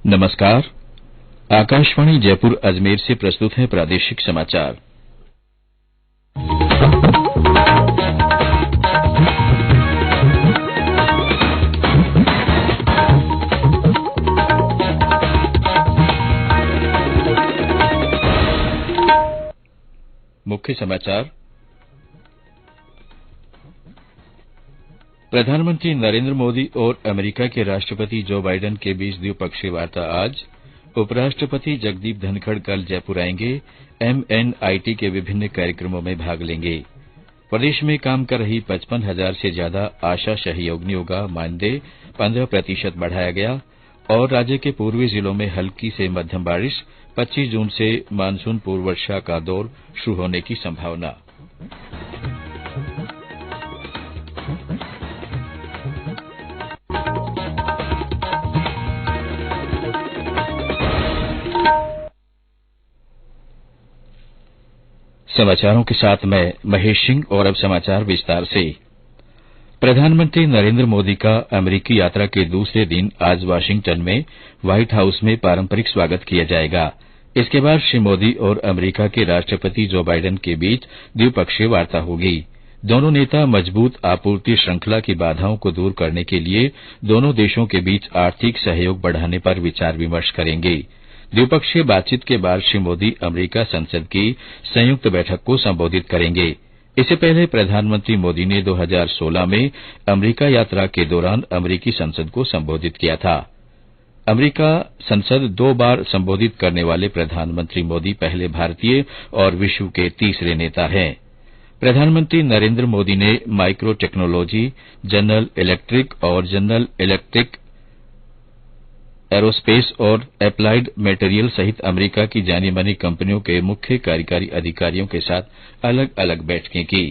नमस्कार। आकाशवाणी जयपुर अजमेर से प्रस्तुत है प्रादेशिक समाचार। मुख्य समाचार। प्रधानमंत्री नरेंद्र मोदी और अमेरिका के राष्ट्रपति जो बाइडेन के बीच द्विपक्षीय वार्ता आज। उपराष्ट्रपति जगदीप धनखड़ कल जयपुर आएंगे। MNIT के विभिन्न कार्यक्रमों में भाग लेंगे। प्रदेश में काम कर रही 55,000 से ज्यादा आशा सहयोगिनियों का मानदेय 15% बढ़ाया गया। और राज्य के पूर्वी जिलों में हल्की से मध्यम बारिश। 25 जून से मानसून पूर्व वर्षा का दौर शुरू होने की संभावना। समाचारों के साथ मैं महेश सिंह और अब समाचार विस्तार से। प्रधानमंत्री नरेंद्र मोदी का अमेरिकी यात्रा के दूसरे दिन आज वाशिंगटन में व्हाइट हाउस में पारंपरिक स्वागत किया जाएगा। इसके बाद श्री मोदी और अमेरिका के राष्ट्रपति जो बाइडेन के बीच द्विपक्षीय वार्ता होगी। दोनों नेता मजबूत आपूर्ति श्रृंखला की बाधाओं को दूर करने के लिए दोनों देशों के बीच आर्थिक सहयोग बढ़ाने पर विचार विमर्श करेंगे। द्विपक्षीय बातचीत के बाद श्री मोदी अमेरिका संसद की संयुक्त बैठक को संबोधित करेंगे। इससे पहले प्रधानमंत्री मोदी ने 2016 में अमेरिका यात्रा के दौरान अमेरिकी संसद को संबोधित किया था। अमेरिका संसद 2 बार संबोधित करने वाले प्रधानमंत्री मोदी पहले भारतीय और विश्व के तीसरे नेता हैं। प्रधानमंत्री नरेंद्र मोदी ने माइक्रो टेक्नोलॉजी, जनरल इलेक्ट्रिक और जनरल इलेक्ट्रिक एरोस्पेस और एप्लाइड मटेरियल सहित अमेरिका की जानी मानी कंपनियों के मुख्य कार्यकारी अधिकारियों के साथ अलग अलग बैठकें की।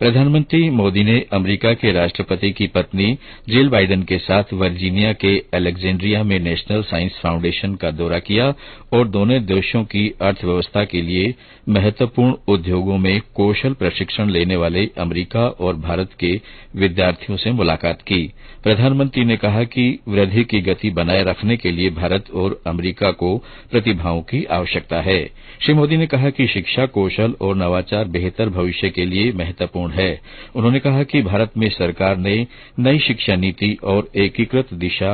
प्रधानमंत्री मोदी ने अमेरिका के राष्ट्रपति की पत्नी जिल बाइडेन के साथ वर्जीनिया के अलेक्जेंड्रिया में नेशनल साइंस फाउंडेशन का दौरा किया और दोनों देशों की अर्थव्यवस्था के लिए महत्वपूर्ण उद्योगों में कौशल प्रशिक्षण लेने वाले अमेरिका और भारत के विद्यार्थियों से मुलाकात की। प्रधानमंत्री ने कहा कि वृद्धि की गति बनाए रखने के लिए भारत और अमेरिका को प्रतिभाओं की आवश्यकता है। श्री मोदी ने कहा कि शिक्षा, कौशल और नवाचार बेहतर भविष्य के लिए महत्वपूर्ण है। उन्होंने कहा कि भारत में सरकार ने नई शिक्षा नीति और एकीकृत दिशा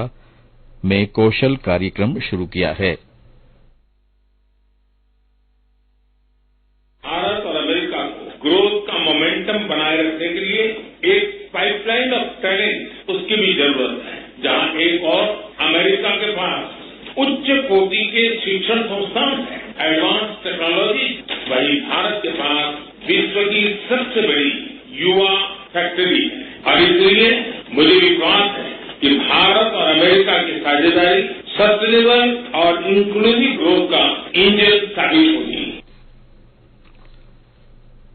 में कौशल कार्यक्रम शुरू किया है। भारत और अमेरिका को ग्रोथ का मोमेंटम बनाए रखने के लिए एक पाइपलाइन ऑफ टैलेंट उसकी भी जरूरत है। जहां एक और अमेरिका के पास उच्च कोटि के शिक्षण संस्थान है, एडवांस टेक्नोलॉजी, वही भारत के पास विश्व की सबसे बड़ी युवा फैक्ट्री है। और इसलिए मुझे विश्वास है कि भारत और अमेरिका की साझेदारी सस्टेनेबल और इंक्लूसिव ग्रोथ का इंजन साबित होगी।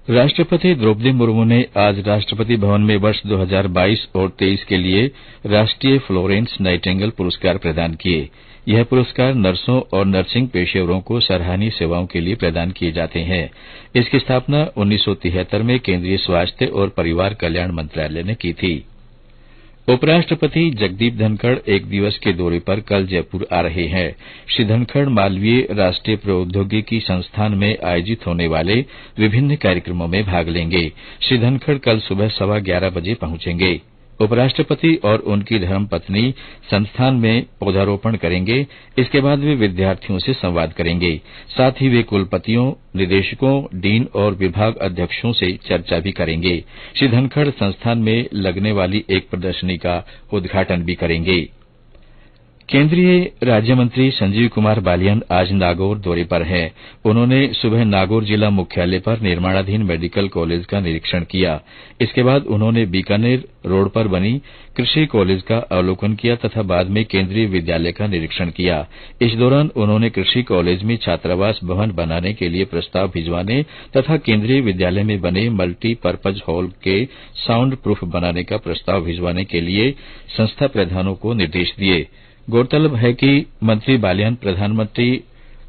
राष्ट्रपति द्रौपदी मुर्मू ने आज राष्ट्रपति भवन में वर्ष 2022 और 23 के लिए राष्ट्रीय फ्लोरेंस नाइटिंगेल पुरस्कार प्रदान किए। यह पुरस्कार नर्सों और नर्सिंग पेशेवरों को सराहनीय सेवाओं के लिए प्रदान किए जाते हैं। इसकी स्थापना 1973 में केंद्रीय स्वास्थ्य और परिवार कल्याण मंत्रालय ने की थी। उपराष्ट्रपति जगदीप धनखड़ एक दिवस के दौरे पर कल जयपुर आ रहे हैं। श्री धनखड़ मालवीय राष्ट्रीय प्रौद्योगिकी संस्थान में आयोजित होने वाले विभिन्न कार्यक्रमों में भाग लेंगे। श्री धनखड़ कल सुबह 11:15 बजे पहुंचेंगे। उपराष्ट्रपति और उनकी धर्मपत्नी संस्थान में पौधारोपण करेंगे। इसके बाद वे विद्यार्थियों से संवाद करेंगे। साथ ही वे कुलपतियों, निदेशकों, डीन और विभाग अध्यक्षों से चर्चा भी करेंगे। श्री धनखड़ संस्थान में लगने वाली एक प्रदर्शनी का उद्घाटन भी करेंगे। केंद्रीय राज्य मंत्री संजीव कुमार बालियान आज नागौर दौरे पर हैं। उन्होंने सुबह नागौर जिला मुख्यालय पर निर्माणाधीन मेडिकल कॉलेज का निरीक्षण किया। इसके बाद उन्होंने बीकानेर रोड पर बनी कृषि कॉलेज का अवलोकन किया तथा बाद में केंद्रीय विद्यालय का निरीक्षण किया। इस दौरान उन्होंने कृषि कॉलेज में छात्रावास भवन बनाने के लिए प्रस्ताव भिजवाने तथा केंद्रीय विद्यालय में बने मल्टीपर्पज हॉल के साउंड प्रूफ बनाने का प्रस्ताव भिजवाने के लिए संस्था प्रधानों को निर्देश दिए। गौरतलब है कि मंत्री बालियान प्रधानमंत्री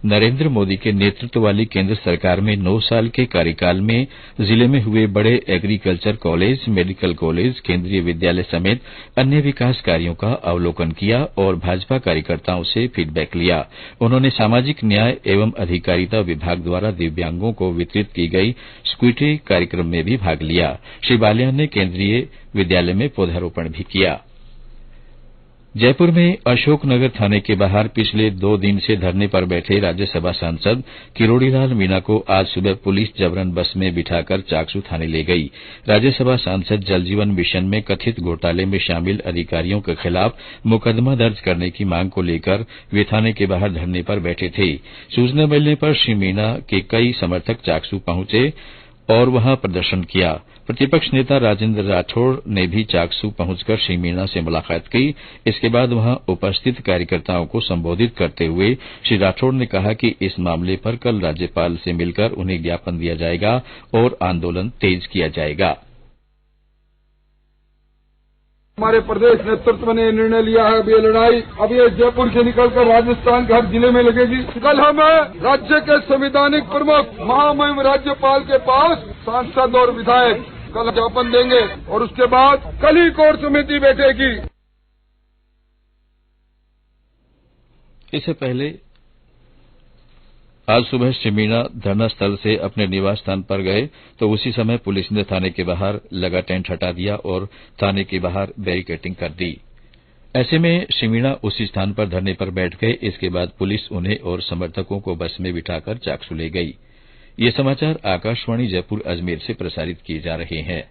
नरेंद्र मोदी के नेतृत्व वाली केंद्र सरकार में 9 साल के कार्यकाल में जिले में हुए बड़े एग्रीकल्चर कॉलेज, मेडिकल कॉलेज, केंद्रीय विद्यालय समेत अन्य विकास कार्यों का अवलोकन किया और भाजपा कार्यकर्ताओं से फीडबैक लिया। उन्होंने सामाजिक न्याय एवं अधिकारिता विभाग द्वारा दिव्यांगों को वितरित की गई स्कूटी कार्यक्रम में भी भाग लिया। श्री बालियान ने केंद्रीय विद्यालय में पौधारोपण भी किया। जयपुर में अशोकनगर थाने के बाहर पिछले 2 दिन से धरने पर बैठे राज्यसभा सांसद किरोड़ीलाल मीणा को आज सुबह पुलिस जबरन बस में बिठाकर चाकसू थाने ले गई। राज्यसभा सांसद जल जीवन मिशन में कथित घोटाले में शामिल अधिकारियों के खिलाफ मुकदमा दर्ज करने की मांग को लेकर वे थाने के बाहर धरने पर बैठे थे। सूचना मिलने पर श्री मीणा के कई समर्थक चाकसू पहुंचे और वहां प्रदर्शन किया। प्रतिपक्ष नेता राजेंद्र राठौड़ ने भी चाकसू पहुंचकर श्री मीणा से मुलाकात की। इसके बाद वहां उपस्थित कार्यकर्ताओं को संबोधित करते हुए श्री राठौड़ ने कहा कि इस मामले पर कल राज्यपाल से मिलकर उन्हें ज्ञापन दिया जाएगा और आंदोलन तेज किया जाएगा। हमारे प्रदेश नेतृत्व ने निर्णय लिया है, अब ये लड़ाई अब ये जयपुर से निकलकर राजस्थान के हर जिले में लगेगी। कल हम राज्य के संवैधानिक प्रमुख महामहिम राज्यपाल के पास सांसद और विधायक कल ज्ञापन देंगे और उसके बाद कल ही कोर समिति बैठेगी। इससे पहले आज सुबह श्री मीणा धरना स्थल से अपने निवास स्थान पर गए तो उसी समय पुलिस ने थाने के बाहर लगा टेंट हटा दिया और थाने के बाहर बैरिकेडिंग कर दी। ऐसे में श्री मीणा उसी स्थान पर धरने पर बैठ गए। इसके बाद पुलिस उन्हें और समर्थकों को बस में बिठाकर चाकसू ले गई। ये समाचार आकाशवाणी जयपुर अजमेर से प्रसारित किए जा रहे हैं।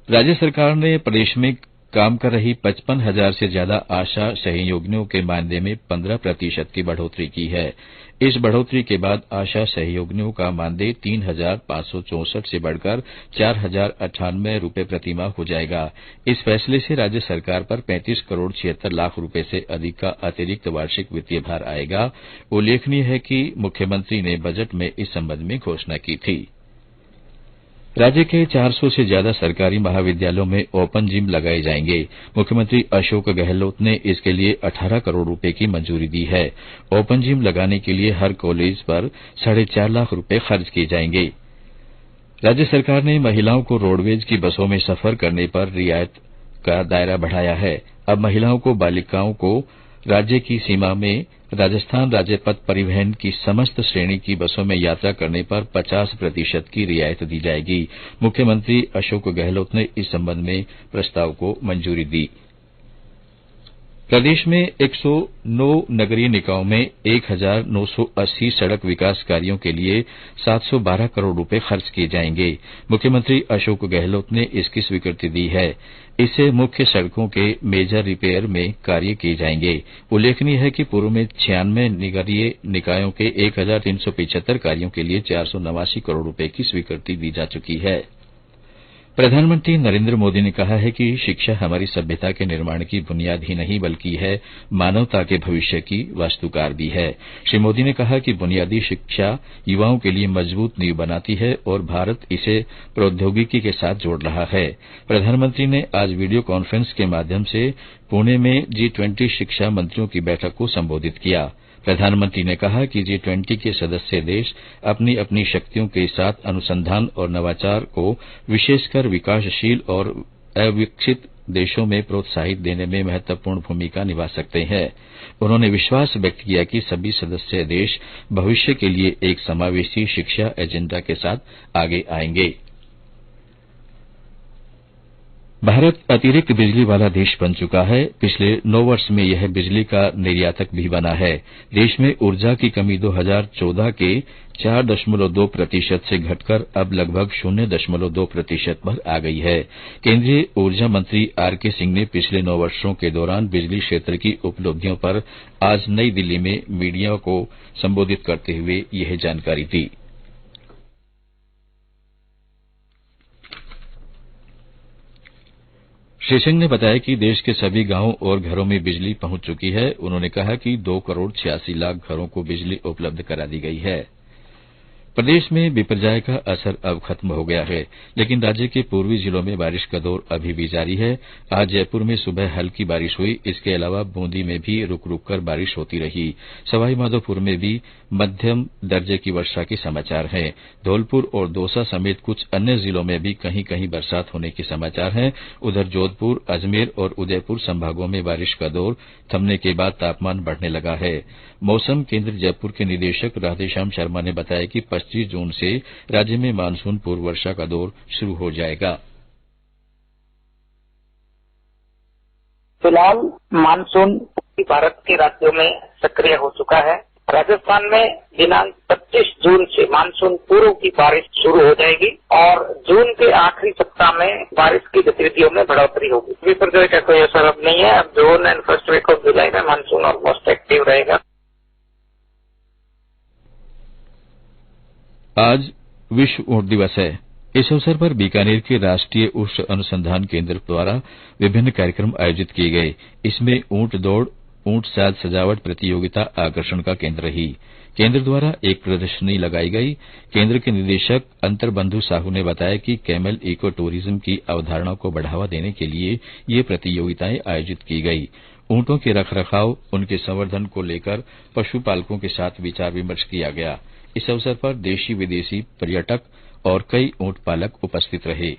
राज्य सरकार ने प्रदेश में काम कर रही 55,000 से ज्यादा आशा सहयोगिनियों के मानदेय में 15% की बढ़ोतरी की है। इस बढ़ोतरी के बाद आशा सहयोगिनियों का मानदेय 3,564 से बढ़कर 4,098 रूपये प्रतिमाह हो जाएगा। इस फैसले से राज्य सरकार पर 35 करोड़ 76 लाख रूपये से अधिक का अतिरिक्त वार्षिक वित्तीय भार आएगा। उल्लेखनीय है कि मुख्यमंत्री ने बजट में इस संबंध में घोषणा की थी। राज्य के 400 से ज्यादा सरकारी महाविद्यालयों में ओपन जिम लगाए जाएंगे। मुख्यमंत्री अशोक गहलोत ने इसके लिए 18 करोड़ रूपये की मंजूरी दी है। ओपन जिम लगाने के लिए हर कॉलेज पर 4.5 लाख रूपये खर्च किए जाएंगे। राज्य सरकार ने महिलाओं को रोडवेज की बसों में सफर करने पर रियायत का दायरा बढ़ाया है। अब महिलाओं को बालिकाओं को राज्य की सीमा में राजस्थान राज्य पथ परिवहन की समस्त श्रेणी की बसों में यात्रा करने पर 50% की रियायत दी जाएगी। मुख्यमंत्री अशोक गहलोत ने इस संबंध में प्रस्ताव को मंजूरी दी। प्रदेश में 109 नगरीय निकायों में 1,980 सड़क विकास कार्यों के लिए 712 करोड़ रूपये खर्च किए जाएंगे। मुख्यमंत्री अशोक गहलोत ने इसकी स्वीकृति दी है। इससे मुख्य सड़कों के मेजर रिपेयर में कार्य किए जाएंगे। उल्लेखनीय है कि पूर्व में 96 नगरीय निकायों के 1,375 कार्यों के लिए 489 करोड़ रूपये की स्वीकृति दी जा चुकी है। प्रधानमंत्री नरेंद्र मोदी ने कहा है कि शिक्षा हमारी सभ्यता के निर्माण की बुनियाद ही नहीं बल्कि है मानवता के भविष्य की वास्तुकार भी है। श्री मोदी ने कहा कि बुनियादी शिक्षा युवाओं के लिए मजबूत नींव बनाती है और भारत इसे प्रौद्योगिकी के साथ जोड़ रहा है। प्रधानमंत्री ने आज वीडियो कॉन्फ्रेंस के माध्यम से पुणे में G20 शिक्षा मंत्रियों की बैठक को संबोधित किया। प्रधानमंत्री ने कहा कि G20 के सदस्य देश अपनी अपनी शक्तियों के साथ अनुसंधान और नवाचार को विशेषकर विकासशील और अविकसित देशों में प्रोत्साहित देने में महत्वपूर्ण भूमिका निभा सकते हैं। उन्होंने विश्वास व्यक्त किया कि सभी सदस्य देश भविष्य के लिए एक समावेशी शिक्षा एजेंडा के साथ आगे आएंगे। भारत अतिरिक्त बिजली वाला देश बन चुका है। पिछले 9 वर्ष में यह बिजली का निर्यातक भी बना है। देश में ऊर्जा की कमी 2014 के 4.2% से घटकर अब लगभग 0.2% पर आ गई है। केंद्रीय ऊर्जा मंत्री आर.के. सिंह ने पिछले 9 वर्षों के दौरान बिजली क्षेत्र की उपलब्धियों पर आज नई दिल्ली में मीडिया को संबोधित करते हुए यह जानकारी दी। श्री सिंह ने बताया कि देश के सभी गांवों और घरों में बिजली पहुंच चुकी है। उन्होंने कहा कि 2 करोड़ 86 लाख घरों को बिजली उपलब्ध करा दी गई है। प्रदेश में बिपरजॉय का असर अब खत्म हो गया है, लेकिन राज्य के पूर्वी जिलों में बारिश का दौर अभी भी जारी है। आज जयपुर में सुबह हल्की बारिश हुई। इसके अलावा बूंदी में भी रुक रुक कर बारिश होती रही। सवाईमाधोपुर में भी मध्यम दर्जे की वर्षा के समाचार हैं। धौलपुर और दौसा समेत कुछ अन्य जिलों में भी कहीं कहीं बरसात होने के समाचार हैं। उधर जोधपुर, अजमेर और उदयपुर संभागों में बारिश का दौर थमने के बाद तापमान बढ़ने लगा है। मौसम केंद्र जयपुर के निदेशक राधेश्याम शर्मा ने बताया कि 25 जून से राज्य में मानसून पूर्व वर्षा का दौर शुरू हो जाएगा। फिलहाल मानसून भारत के राज्यों में सक्रिय हो चुका है। राजस्थान में दिनांक 25 जून से मानसून पूर्व की बारिश शुरू हो जाएगी और जून के आखिरी सप्ताह में बारिश की गतिविधियों में बढ़ोतरी होगी। विपर्जय का कोई असर अब नहीं है। अब June and first week of July में मानसून ऑलमोस्ट एक्टिव रहेगा। आज विश्व ऊंट दिवस है। इस अवसर पर बीकानेर के राष्ट्रीय ऊष्ट अनुसंधान केंद्र द्वारा विभिन्न कार्यक्रम आयोजित किए गए। इसमें ऊंट दौड़, ऊंट साज सजावट प्रतियोगिता आकर्षण का केंद्र रही। केंद्र द्वारा एक प्रदर्शनी लगाई गई। केंद्र के निदेशक अंतरबंधु साहू ने बताया कि कैमल इको टूरिज्म की अवधारणा को बढ़ावा देने के लिए ये प्रतियोगिताएं आयोजित की गई। ऊंटों के रखरखाव, उनके संवर्धन को लेकर पशुपालकों के साथ विचार विमर्श किया गया। इस अवसर पर देशी विदेशी पर्यटक और कई ऊंट पालक उपस्थित रहे।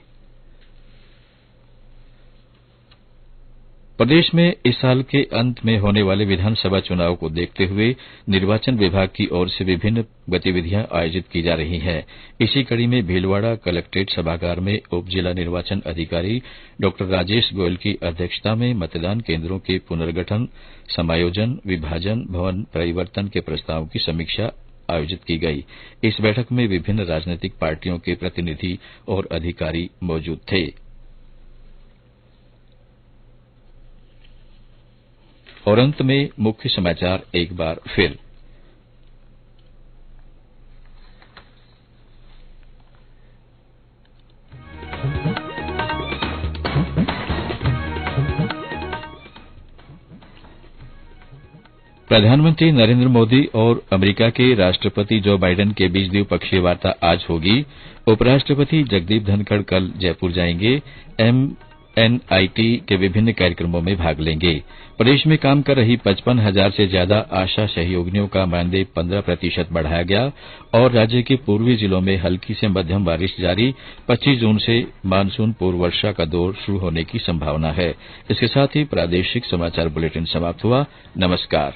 प्रदेश में इस साल के अंत में होने वाले विधानसभा चुनाव को देखते हुए निर्वाचन विभाग की ओर से विभिन्न गतिविधियां आयोजित की जा रही हैं। इसी कड़ी में भीलवाड़ा कलेक्ट्रेट सभागार में उप जिला निर्वाचन अधिकारी डॉ राजेश गोयल की अध्यक्षता में मतदान केंद्रों के पुनर्गठन, समायोजन, विभाजन, भवन परिवर्तन के प्रस्ताव की समीक्षा आयोजित की गई। इस बैठक में विभिन्न राजनीतिक पार्टियों के प्रतिनिधि और अधिकारी मौजूद थे। और अंत में मुख्य समाचार एक बार फिर। प्रधानमंत्री नरेंद्र मोदी और अमेरिका के राष्ट्रपति जो बाइडेन के बीच द्विपक्षीय वार्ता आज होगी। उपराष्ट्रपति जगदीप धनखड़ कल जयपुर जाएंगे। एमएनआईटी के विभिन्न कार्यक्रमों में भाग लेंगे। प्रदेश में काम कर रही 55,000 से ज्यादा आशा सहयोगिनियों का मानदेय 15% बढ़ाया गया और राज्य के पूर्वी जिलों में हल्की से मध्यम बारिश जारी। 25 जून से मानसून पूर्व वर्षा का दौर शुरू होने की संभावना है। इसके साथ ही प्रादेशिक समाचार बुलेटिन समाप्त हुआ। नमस्कार।